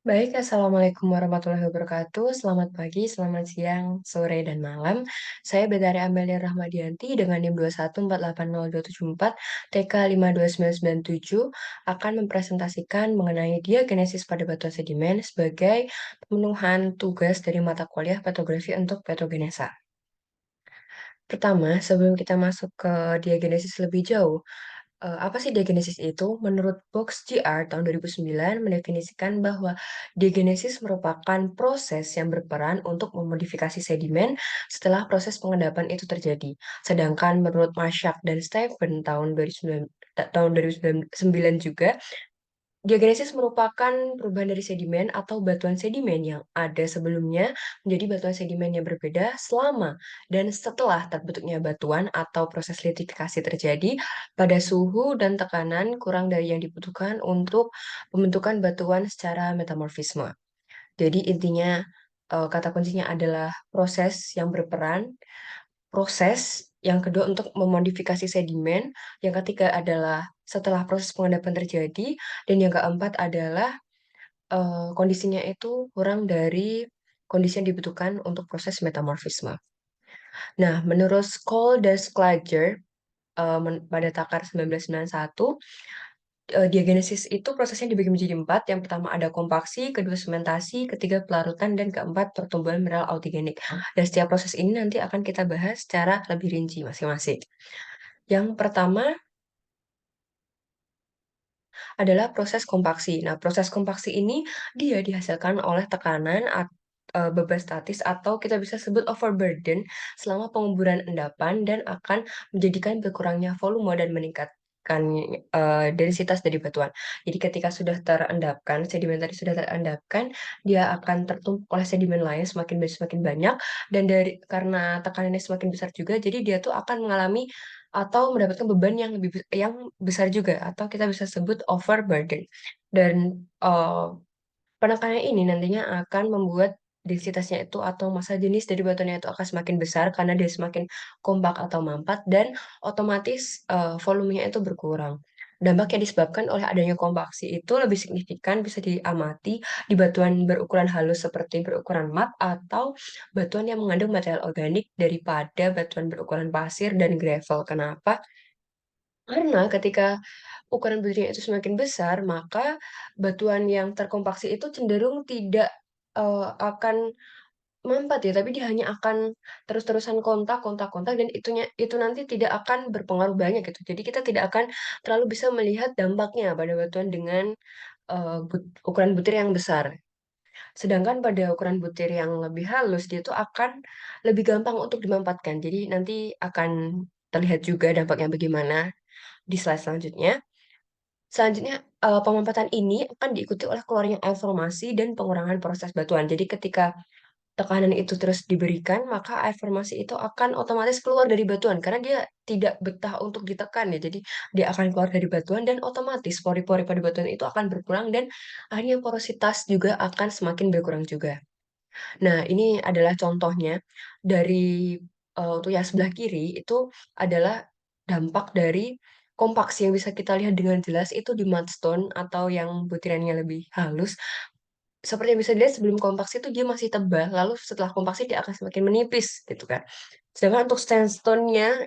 Baik, Assalamualaikum warahmatullahi wabarakatuh. Selamat pagi, selamat siang, sore, dan malam. Saya Betari Amelia Rahmadianti dengan NIM 2148024 TK 52997 akan mempresentasikan mengenai diagenesis pada batuan sedimen sebagai pemenuhan tugas dari mata kuliah petrografi untuk petrogenesa. Pertama, sebelum kita masuk ke diagenesis lebih jauh, apa sih diagenesis itu? Menurut Box GR tahun 2009 mendefinisikan bahwa diagenesis merupakan proses yang berperan untuk memodifikasi sedimen setelah proses pengendapan itu terjadi. Sedangkan menurut Marshak dan Stephen tahun 2009 juga, diagenesis merupakan perubahan dari sedimen atau batuan sedimen yang ada sebelumnya menjadi batuan sedimen yang berbeda selama dan setelah terbentuknya batuan atau proses litifikasi terjadi pada suhu dan tekanan kurang dari yang dibutuhkan untuk pembentukan batuan secara metamorfisme. Jadi intinya kata kuncinya adalah proses yang berperan, proses yang kedua untuk memodifikasi sedimen, yang ketiga adalah setelah proses pengendapan terjadi, dan yang keempat adalah kondisinya itu kurang dari kondisi yang dibutuhkan untuk proses metamorfisme. Nah, menurut Scholl dan Sclager pada Takar 1991, diagenesis itu prosesnya dibagi menjadi empat. Yang pertama ada kompaksi, kedua sementasi, ketiga pelarutan, dan keempat pertumbuhan mineral autogenik. Dan setiap proses ini nanti akan kita bahas secara lebih rinci masing-masing. Yang pertama adalah proses kompaksi. Nah, proses kompaksi ini dia dihasilkan oleh tekanan beban statis atau kita bisa sebut overburden selama penguburan endapan dan akan menjadikan berkurangnya volume dan meningkatkan densitas dari batuan. Jadi ketika sudah terendapkan, sedimen tadi sudah terendapkan, dia akan tertumpuk oleh sedimen lain semakin banyak dan karena tekanannya semakin besar juga, jadi dia tuh akan mengalami atau mendapatkan beban yang besar juga atau kita bisa sebut overburden. Dan penekanan ini nantinya akan membuat densitasnya itu atau massa jenis dari batuannya itu akan semakin besar karena dia semakin kompak atau mampat dan otomatis volumenya itu berkurang. Dampak yang disebabkan oleh adanya kompaksi itu lebih signifikan bisa diamati di batuan berukuran halus seperti berukuran mat atau batuan yang mengandung material organik daripada batuan berukuran pasir dan gravel. Kenapa? Karena ketika ukuran butirnya itu semakin besar, maka batuan yang terkompaksi itu cenderung tidak akan mampat ya, tapi dia hanya akan terus-terusan kontak, dan itu nanti tidak akan berpengaruh banyak gitu. Jadi kita tidak akan terlalu bisa melihat dampaknya pada batuan dengan ukuran butir yang besar. Sedangkan pada ukuran butir yang lebih halus, dia tuh akan lebih gampang untuk dimampatkan. Jadi nanti akan terlihat juga dampaknya bagaimana di slide selanjutnya. Selanjutnya, pemampatan ini akan diikuti oleh keluarnya air formasi dan pengurangan proses batuan. Jadi ketika tekanan itu terus diberikan, maka air formasi itu akan otomatis keluar dari batuan karena dia tidak betah untuk ditekan ya. Jadi dia akan keluar dari batuan dan otomatis pori-pori pada batuan itu akan berkurang dan akhirnya porositas juga akan semakin berkurang juga. Nah, ini adalah contohnya dari untuk yang sebelah kiri itu adalah dampak dari kompaksi yang bisa kita lihat dengan jelas itu di mudstone atau yang butirannya lebih halus. Seperti yang bisa dilihat sebelum kompaksi itu dia masih tebal, lalu setelah kompaksi dia akan semakin menipis gitu kan. Sedangkan untuk sandstone-nya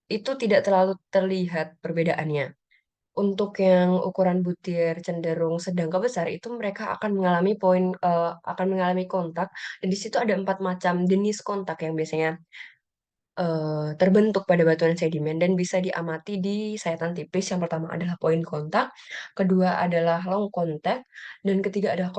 itu tidak terlalu terlihat perbedaannya. Untuk yang ukuran butir cenderung sedang ke besar itu mereka akan mengalami kontak dan di situ ada 4 macam jenis kontak yang biasanya terbentuk pada batuan sedimen dan bisa diamati di sayatan tipis. Yang pertama adalah point kontak, kedua adalah long contact, dan ketiga adalah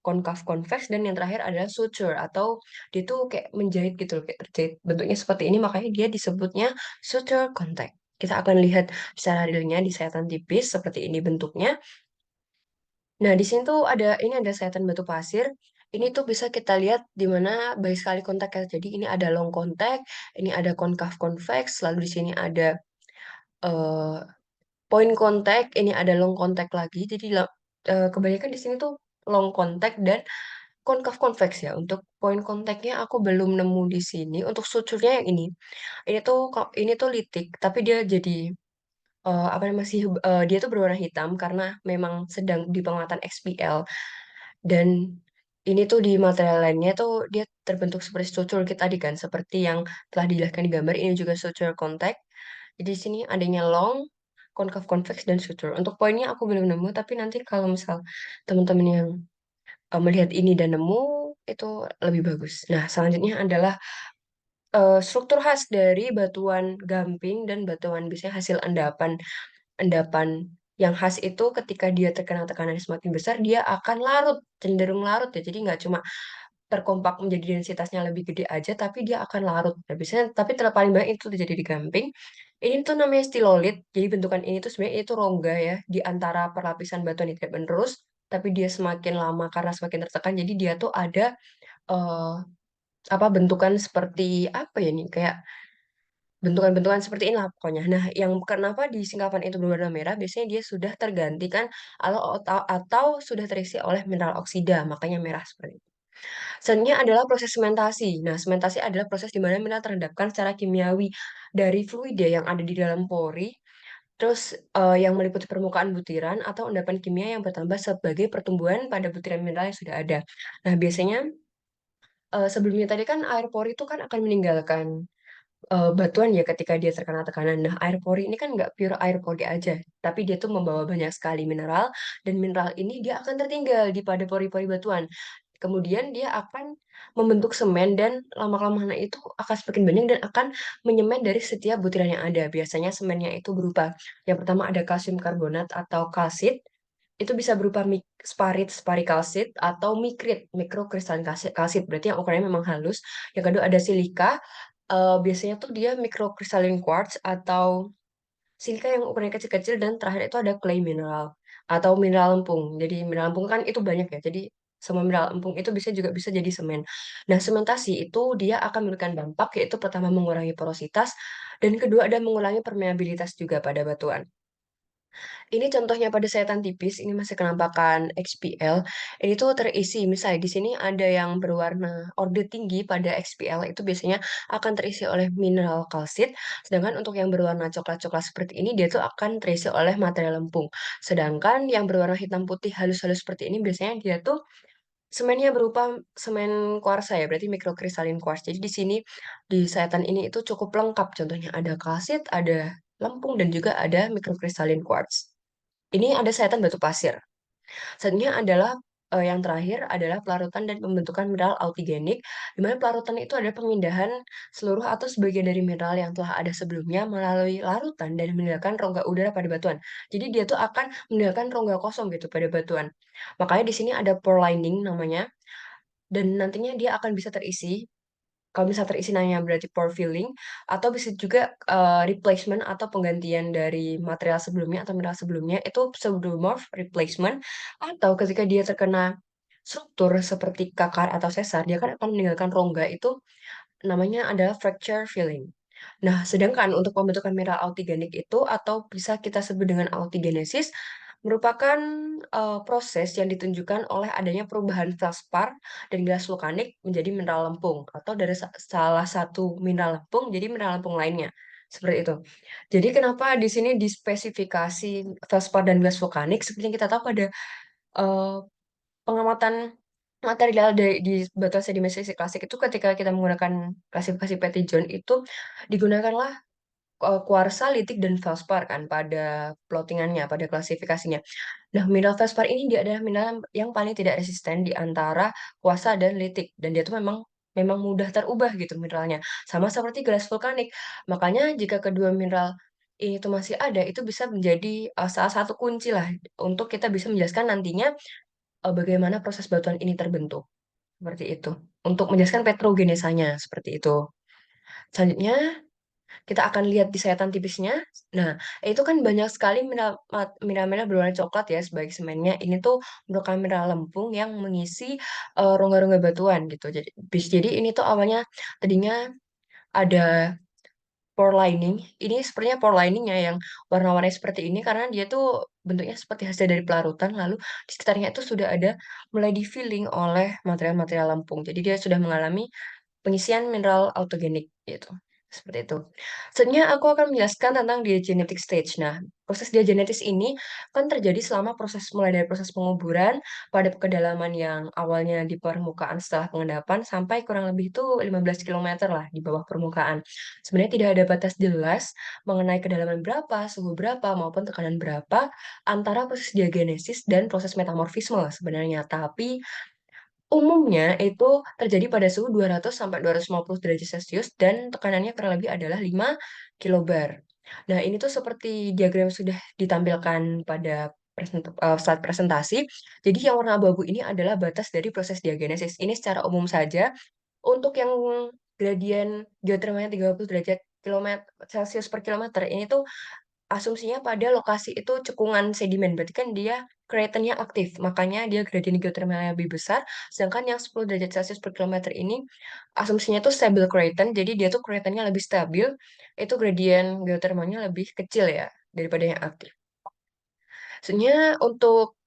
concave convex, dan yang terakhir adalah suture atau dia tuh kayak menjahit gitu loh, kayak terjahit. Bentuknya seperti ini makanya dia disebutnya suture contact. Kita akan lihat secara realnya di sayatan tipis seperti ini bentuknya. Nah, di sini tuh ada sayatan batu pasir. Ini tuh bisa kita lihat di mana baik sekali kontak ya. Jadi ini ada long contact, ini ada concave convex, lalu di sini ada eh, point contact, ini ada long contact lagi. Jadi kebanyakan di sini tuh long contact dan concave convex ya. Untuk point contactnya aku belum nemu di sini. Untuk suturnya yang ini. Ini tuh litik, tapi dia jadi apa namanya dia tuh berwarna hitam karena memang sedang di penguatan XPL. Dan ini tuh di material lainnya tuh dia terbentuk seperti struktur kita tadi kan, seperti yang telah dijelaskan di gambar, ini juga struktur kontak. Jadi di sini adanya long, concave, convex, dan suture. Untuk poinnya aku belum nemu, tapi nanti kalau misal teman-teman yang melihat ini dan nemu, itu lebih bagus. Nah, selanjutnya adalah struktur khas dari batuan gamping dan batuan biasanya hasil endapan. Endapan yang khas itu ketika dia terkena tekanan yang semakin besar, dia akan larut, cenderung larut ya. Jadi nggak cuma terkompak menjadi densitasnya lebih gede aja, tapi dia akan larut. Nah, biasanya, tapi paling banyak itu terjadi di gamping. Ini tuh namanya stilolit. Jadi bentukan ini tuh sebenarnya itu rongga ya di antara perlapisan batuan yang tidak menerus, tapi dia semakin lama karena semakin tertekan. Jadi dia tuh ada eh, apa bentukan seperti apa ya nih kayak bentukan-bentukan seperti inilah pokoknya. Nah, yang kenapa di singkapan itu berwarna merah, biasanya dia sudah tergantikan atau sudah terisi oleh mineral oksida, makanya merah seperti itu. Selanjutnya adalah proses sementasi. Nah, sementasi adalah proses di mana mineral terendapkan secara kimiawi dari fluida yang ada di dalam pori, terus yang meliputi permukaan butiran atau endapan kimia yang bertambah sebagai pertumbuhan pada butiran mineral yang sudah ada. Nah, biasanya sebelumnya tadi kan air pori itu kan akan meninggalkan batuan ya ketika dia terkena tekanan. Nah, air pori ini kan nggak pure air pori aja, tapi dia tuh membawa banyak sekali mineral, dan mineral ini dia akan tertinggal di pada pori-pori batuan. Kemudian dia akan membentuk semen dan lama-kelamaan itu akan semakin banyak dan akan menyemen dari setiap butiran yang ada. Biasanya semennya itu berupa yang pertama ada kalsium karbonat atau kalsit, itu bisa berupa sparit, sparikalsit, atau mikrit, mikrokristalin kalsit, kalsit. Berarti yang ukurannya memang halus. Yang kedua ada silika, biasanya tuh dia mikrokristalin quartz atau silika yang ukurannya kecil-kecil, dan terakhir itu ada clay mineral atau mineral lempung. Jadi mineral lempung kan itu banyak ya. Jadi semua mineral lempung itu bisa jadi semen. Nah, sementasi itu dia akan memberikan dampak yaitu pertama mengurangi porositas dan kedua ada mengurangi permeabilitas juga pada batuan. Ini contohnya pada sayatan tipis, ini masih kenampakan XPL. Ini tuh terisi, misalnya di sini ada yang berwarna orde tinggi pada XPL, itu biasanya akan terisi oleh mineral kalsit. Sedangkan untuk yang berwarna coklat-coklat seperti ini, dia tuh akan terisi oleh material lempung. Sedangkan yang berwarna hitam putih halus-halus seperti ini, biasanya dia tuh semennya berupa semen kuarsa ya, berarti mikrokristalin quartz. Jadi di sini, di sayatan ini itu cukup lengkap. Contohnya ada kalsit, ada lempung, dan juga ada mikrokristalin quartz. Ini ada sayatan batu pasir. Selanjutnya adalah yang terakhir adalah pelarutan dan pembentukan mineral altigenik, di mana pelarutan itu adalah pemindahan seluruh atau sebagian dari mineral yang telah ada sebelumnya melalui larutan dan meninggalkan rongga udara pada batuan. Jadi dia tuh akan meninggalkan rongga kosong gitu pada batuan. Makanya di sini ada pore lining namanya, dan nantinya dia akan bisa terisi. Kalau misal terisi nanya berarti pore filling, atau bisa juga replacement atau penggantian dari material sebelumnya atau mineral sebelumnya itu pseudomorph replacement, atau ketika dia terkena struktur seperti kakar atau sesar, dia kan akan meninggalkan rongga, itu namanya adalah fracture filling. Nah, sedangkan untuk pembentukan mineral altigenik itu atau bisa kita sebut dengan altigenesis merupakan proses yang ditunjukkan oleh adanya perubahan felspar dan gas vulkanik menjadi mineral lempung atau dari salah satu mineral lempung jadi mineral lempung lainnya. Seperti itu. Jadi kenapa di sini dispesifikasi felspar dan gas vulkanik? Seperti yang kita tahu pada eh, pengamatan material di batuan sedimentasi klasik itu ketika kita menggunakan klasifikasi Petty John itu digunakanlah kuarsa, litik, dan felspar kan pada plottingannya, pada klasifikasinya. Nah, mineral felspar ini dia adalah mineral yang paling tidak resisten di antara kuarsa dan litik, dan dia tuh memang memang mudah terubah gitu mineralnya. Sama seperti gelas vulkanik. Makanya jika kedua mineral ini tuh masih ada, itu bisa menjadi salah satu kunci lah untuk kita bisa menjelaskan nantinya bagaimana proses batuan ini terbentuk. Seperti itu. Untuk menjelaskan petrogenesanya seperti itu. Selanjutnya kita akan lihat di sayatan tipisnya. Nah, itu kan banyak sekali mineral-mineral berwarna coklat ya sebagai semennya. Ini tuh merupakan mineral lempung yang mengisi rongga-rongga batuan gitu. Jadi ini tuh awalnya tadinya ada pore lining. Ini sepertinya pore liningnya yang warna-warni seperti ini karena dia tuh bentuknya seperti hasil dari pelarutan. Lalu di sekitarnya itu sudah ada mulai di filling oleh material-material lempung. Jadi dia sudah mengalami pengisian mineral autogenik gitu. Seperti itu. Selanjutnya aku akan menjelaskan tentang diagenetic stage. Nah, proses diagenesis ini kan terjadi selama mulai dari proses penguburan pada kedalaman yang awalnya di permukaan setelah pengendapan sampai kurang lebih itu 15 kilometer lah di bawah permukaan. Sebenarnya tidak ada batas jelas mengenai kedalaman berapa, suhu berapa, maupun tekanan berapa antara proses diagenesis dan proses metamorfisme sebenarnya. Tapi umumnya itu terjadi pada suhu 200 sampai 250 derajat Celcius dan tekanannya kurang lebih adalah 5 kilobar. Nah, ini tuh seperti diagram sudah ditampilkan pada slide presentasi. Jadi yang warna abu-abu ini adalah batas dari proses diagenesis. Ini secara umum saja. Untuk yang gradien geotermalnya 30 derajat kilometer Celcius per kilometer ini tuh asumsinya pada lokasi itu cekungan sedimen, berarti kan dia keratonnya aktif, makanya dia gradien geotermalnya lebih besar, sedangkan yang 10 derajat Celcius per kilometer ini asumsinya tuh stable keraton, jadi dia tuh keratonnya lebih stabil, itu gradien geotermalnya lebih kecil ya daripada yang aktif. Sebenarnya untuk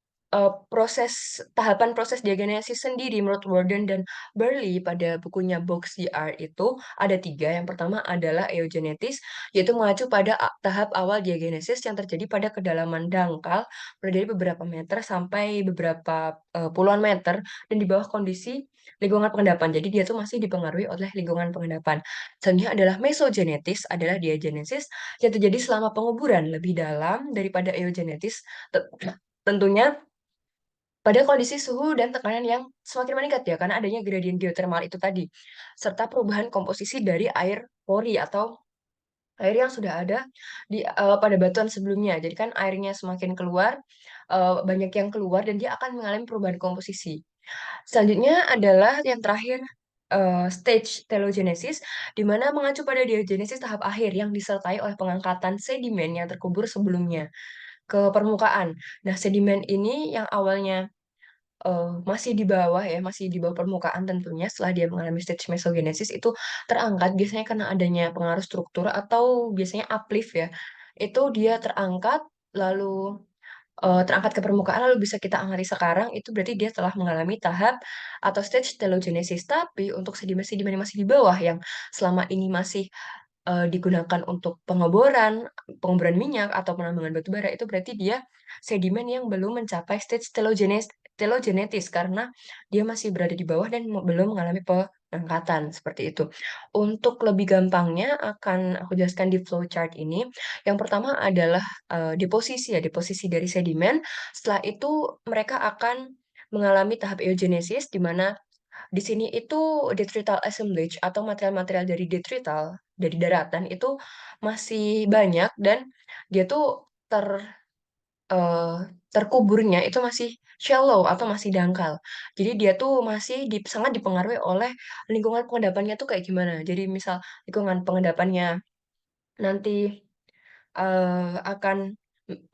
tahapan proses diagenesis sendiri menurut Worden dan Burley pada bukunya Box CR itu ada tiga. Yang pertama adalah eugenesis, yaitu mengacu pada tahap awal diagenesis yang terjadi pada kedalaman dangkal, mulai dari beberapa meter sampai beberapa puluhan meter, dan di bawah kondisi lingkungan pengendapan. Jadi dia tuh masih dipengaruhi oleh lingkungan pengendapan. Selanjutnya adalah mesogenesis, adalah diagenesis yang terjadi selama penguburan lebih dalam daripada eugenesis. Tentunya pada kondisi suhu dan tekanan yang semakin meningkat ya, karena adanya gradien geotermal itu tadi, serta perubahan komposisi dari air pori atau air yang sudah ada pada batuan sebelumnya. Jadi kan airnya semakin keluar, banyak yang keluar dan dia akan mengalami perubahan komposisi. Selanjutnya adalah yang terakhir, stage telogenesis, di mana mengacu pada diagenesis tahap akhir yang disertai oleh pengangkatan sedimen yang terkubur sebelumnya ke permukaan. Nah, sedimen ini yang awalnya masih di bawah ya, masih di bawah permukaan tentunya setelah dia mengalami stage mesogenesis itu terangkat biasanya karena adanya pengaruh struktur atau biasanya uplift ya. Itu dia terangkat lalu terangkat ke permukaan lalu bisa kita amati sekarang itu berarti dia telah mengalami tahap atau stage telogenesis. Tapi untuk sedimen-sedimen yang masih di bawah yang selama ini masih digunakan untuk pengoboran minyak atau penambangan batu bara, itu berarti dia sedimen yang belum mencapai stage telogenesis karena dia masih berada di bawah dan belum mengalami pengangkatan, seperti itu. Untuk lebih gampangnya akan aku jelaskan di flowchart ini. Yang pertama adalah, deposisi dari sedimen. Setelah itu mereka akan mengalami tahap eugenesis, di mana di sini itu detrital assemblage atau material-material dari detrital, dari daratan itu masih banyak dan dia tuh eee, terkuburnya itu masih shallow atau masih dangkal. Jadi dia tuh masih sangat dipengaruhi oleh lingkungan pengendapannya tuh kayak gimana. Jadi misal lingkungan pengendapannya nanti akan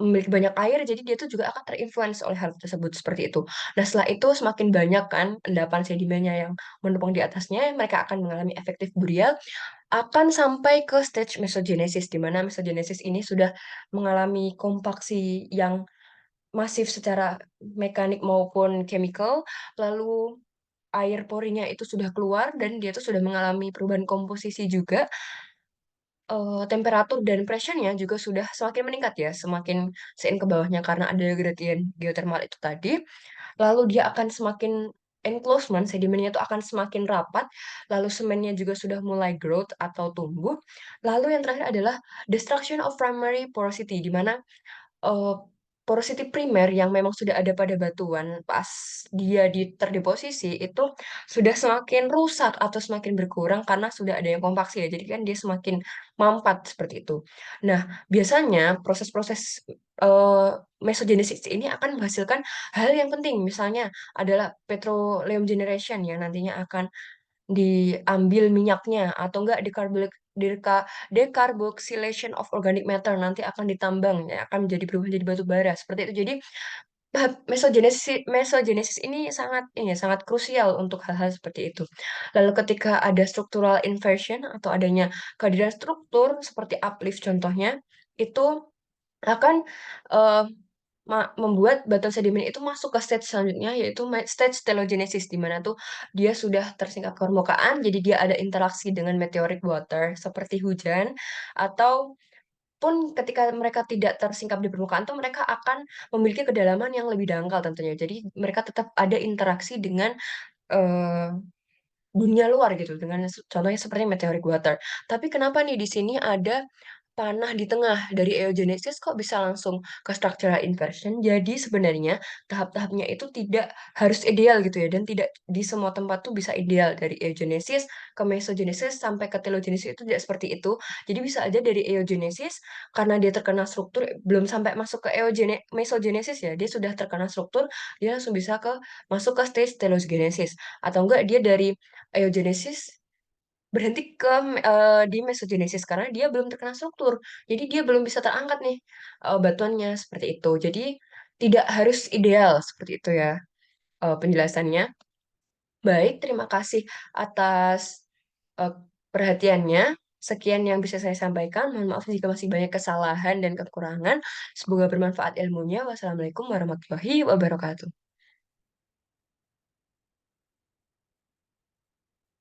memiliki banyak air, jadi dia tuh juga akan terinfluence oleh hal tersebut, seperti itu. Nah, setelah itu semakin banyak kan endapan sedimennya yang menumpang di atasnya, mereka akan mengalami efektif burial, akan sampai ke stage mesogenesis, di mana mesogenesis ini sudah mengalami kompaksi yang masif secara mekanik maupun chemical, lalu air porinya itu sudah keluar dan dia tuh sudah mengalami perubahan komposisi juga. Temperatur dan pressure-nya juga sudah semakin meningkat ya, semakin ke bawahnya karena ada gradien geothermal itu tadi. Lalu dia akan semakin enclosement, sedimennya itu akan semakin rapat, lalu semennya juga sudah mulai growth atau tumbuh. Lalu yang terakhir adalah destruction of primary porosity, di mana Eee, porosity primer yang memang sudah ada pada batuan pas dia terdeposisi itu sudah semakin rusak atau semakin berkurang karena sudah ada yang kompaksi ya, jadi kan dia semakin mampat seperti itu. Nah, biasanya proses-proses, mesogenesis ini akan menghasilkan hal yang penting, misalnya adalah petroleum generation yang nantinya akan diambil minyaknya atau enggak decarboxylation of organic matter nanti akan ditambang, ya akan berubah menjadi batu bara, seperti itu. Jadi, tahap mesogenesis ini sangat krusial untuk hal-hal seperti itu. Lalu ketika ada structural inversion atau adanya kehadiran struktur seperti uplift contohnya, itu akan, eee membuat batuan sedimen itu masuk ke stage selanjutnya, yaitu stage telogenesis, di mana tuh dia sudah tersingkap ke permukaan, jadi dia ada interaksi dengan meteoric water seperti hujan, atau pun ketika mereka tidak tersingkap di permukaan tuh mereka akan memiliki kedalaman yang lebih dangkal tentunya. Jadi mereka tetap ada interaksi dengan, eee, dunia luar gitu, dengan contohnya seperti meteoric water. Tapi kenapa nih di sini ada panah di tengah dari eugenesis kok bisa langsung ke structural inversion. Jadi sebenarnya tahap-tahapnya itu tidak harus ideal gitu ya, dan tidak di semua tempat tuh bisa ideal. Dari eugenesis ke mesogenesis sampai ke telogenesis itu tidak seperti itu. Jadi bisa aja dari eugenesis karena dia terkena struktur belum sampai masuk ke mesogenesis ya, dia sudah terkena struktur, dia langsung bisa masuk ke stage telogenesis. Atau enggak dia dari eugenesis berhenti di mesogenesis karena dia belum terkena struktur. Jadi dia belum bisa terangkat nih, batuannya, seperti itu. Jadi tidak harus ideal, seperti itu ya, penjelasannya. Baik, terima kasih atas, eee, perhatiannya. Sekian yang bisa saya sampaikan. Mohon maaf jika masih banyak kesalahan dan kekurangan. Semoga bermanfaat ilmunya. Wassalamualaikum warahmatullahi wabarakatuh.